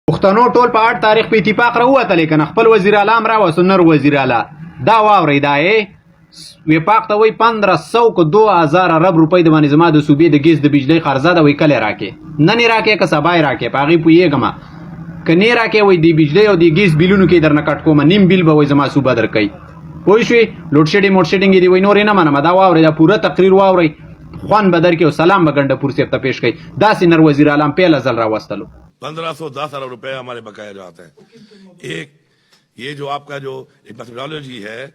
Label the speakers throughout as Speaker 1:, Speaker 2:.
Speaker 1: پښتنو ټول په 8 تاریخ په اتفاق راووتل، کنه خپل وزیر اعلی هم راوست، نر وزیر اعلی دا واورئ، دا وفاق ته وایي 1500 که 2000 ارب روپۍ د باندې زما د صوبې د ګیس د بجلۍ قرضه ده، وایي کله یې راکې، نن یې راکې که سبا یې راکې، په هغې پوهېږم که نه یې راکې وایي د بجلۍ او د ګیس بیلونو کې درنه کټ کومه، نیم بیل به وایي زما صوبه درکوي، پوه شوې. لوډ شیډینګ موډ شیډینګ یې دي وایي نور یې نه منمه، دا واورئ، دا پوره تقریر واورئ، خوان به درکې او سلام به ګنډه پور صاحب ته پیش کوي. داسې نر وزیر اعلی هم پیله ځل راوستلو.
Speaker 2: 1510 ارب روپے ہمارے بقایا جاتے ہیں. ایک یہ جو آپ کا جو ایک میتھڈالوجی ہے،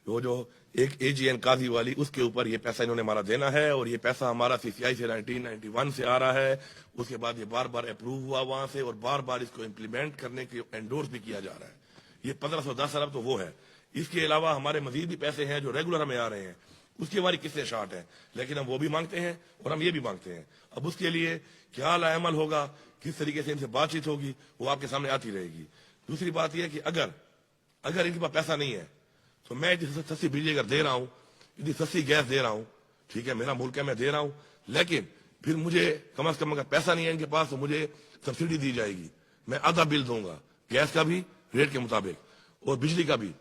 Speaker 2: وہ جو ایک اے جی این قاضی والی، اس کے اوپر یہ پیسہ انہوں نے ہمارا دینا ہے، اور یہ پیسہ ہمارا سی سی آئی سے 1991 سے آ رہا ہے. اس کے بعد یہ بار بار اپروو ہوا وہاں سے، اور بار بار اس کو امپلیمنٹ کرنے کے انڈورس بھی کیا جا رہا ہے. یہ 1510 ارب تو وہ ہے. اس کے علاوہ ہمارے مزید بھی پیسے ہیں جو ریگولر ہمیں آ رہے ہیں، اس کی ہماری قسطیں شارٹ ہیں، لیکن ہم وہ بھی مانگتے ہیں اور ہم یہ بھی مانگتے ہیں. اب اس کے لیے کیا عمل ہوگا، کس طریقے سے ان سے بات چیت ہوگی، وہ آپ کے سامنے آتی رہے گی. دوسری بات یہ ہے کہ اگر ان کے پاس پیسہ نہیں ہے تو میں اتنی سستی بجلی اگر دے رہا ہوں، اتنی سستی گیس دے رہا ہوں، ٹھیک ہے میرا ملک ہے میں دے رہا ہوں، لیکن پھر مجھے کم از کم اگر پیسہ نہیں ہے ان کے پاس تو مجھے سبسڈی دی جائے گی. میں آدھا بل دوں گا، گیس کا بھی ریٹ کے مطابق اور بجلی کا بھی،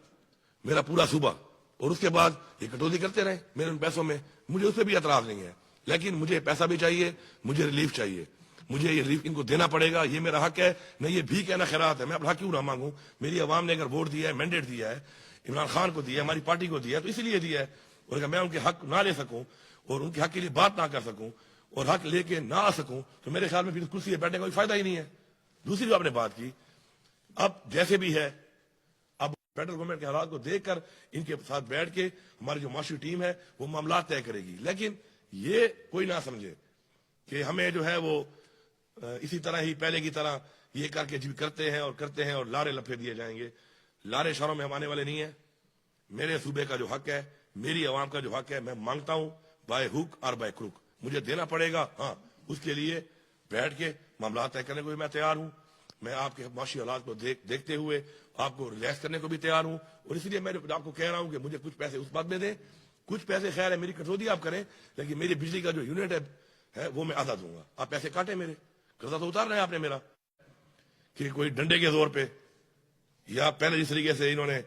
Speaker 2: میرا پورا صوبہ. اور اس کے بعد یہ کٹوتی کرتے رہے میرے ان پیسوں میں، مجھے اس پہ بھی اعتراض نہیں ہے، لیکن مجھے پیسہ بھی چاہیے، مجھے ریلیف چاہیے، مجھے یہ ریلیف ان کو دینا پڑے گا. یہ میرا حق ہے، نہ یہ بھی کہنا خیرات ہے. میں اپنا حق کیوں نہ مانگوں؟ میری عوام نے اگر ووٹ دیا ہے، مینڈیٹ دیا ہے، عمران خان کو دیا ہے، ہماری پارٹی کو دیا ہے، تو اسی لیے دیا ہے. اور اگر میں ان کے حق نہ لے سکوں اور ان کے حق کے لیے بات نہ کر سکوں اور حق لے کے نہ آ سکوں تو میرے خیال میں پھر کرسی پہ بیٹھنے کا کوئی فائدہ ہی نہیں ہے. دوسری جو آپ نے بات کی، اب جیسے بھی ہے، اب فیڈرل گورنمنٹ کے حالات کو دیکھ کر ان کے ساتھ بیٹھ کے ہماری جو معاشی ٹیم ہے وہ معاملات طے کرے گی. لیکن یہ کوئی نہ سمجھے کہ ہمیں جو ہے وہ اسی طرح ہی پہلے کی طرح یہ کر کے کرتے ہیں اور لارے لپے دیے جائیں گے. لارے شہروں میں ہم آنے والے نہیں ہیں. میرے صوبے کا جو حق ہے، میری عوام کا جو حق ہے، میں مانگتا ہوں بائے ہوک اور بائے کروک، مجھے دینا پڑے گا. ہاں، اس کے لیے بیٹھ کے معاملات طے کرنے کو بھی میں تیار ہوں. میں آپ کے معاشی حالات کو دیکھتے ہوئے آپ کو ریلیکس کرنے کو بھی تیار ہوں. اور اس لیے میں آپ کو کہہ رہا ہوں کہ مجھے کچھ پیسے اس بات میں دیں، کچھ پیسے خیر ہے میری کٹوتی آپ کریں، لیکن میری بجلی کا جو یونٹ ہے وہ میں آدھا دوں گا. آپ پیسے کاٹیں، میرے قرضہ تو اتار رہے ہیں آپ نے میرا، کہ کوئی ڈنڈے کے زور پہ یا پہلے جس طریقے سے انہوں نے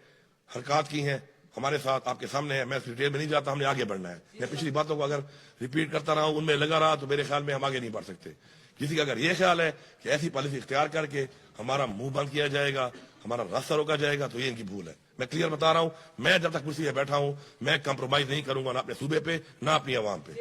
Speaker 2: حرکات کی ہیں ہمارے ساتھ آپ کے سامنے ہے. میں ڈیٹیل میں نہیں جاتا، ہم نے آگے بڑھنا ہے. میں پچھلی باتوں کو اگر ریپیٹ کرتا رہا ہوں، ان میں لگا رہا، تو میرے خیال میں ہم آگے نہیں بڑھ سکتے. کسی کا اگر یہ خیال ہے کہ ایسی پالیسی اختیار کر کے ہمارا منہ بند کیا جائے گا، ہمارا راستہ روکا جائے گا، تو یہ ان کی بھول ہے. میں کلیئر بتا رہا ہوں، میں جب تک کرسی پہ بیٹھا ہوں میں کمپرومائز نہیں کروں گا، نہ اپنے صوبے پہ نہ اپنی عوام پہ.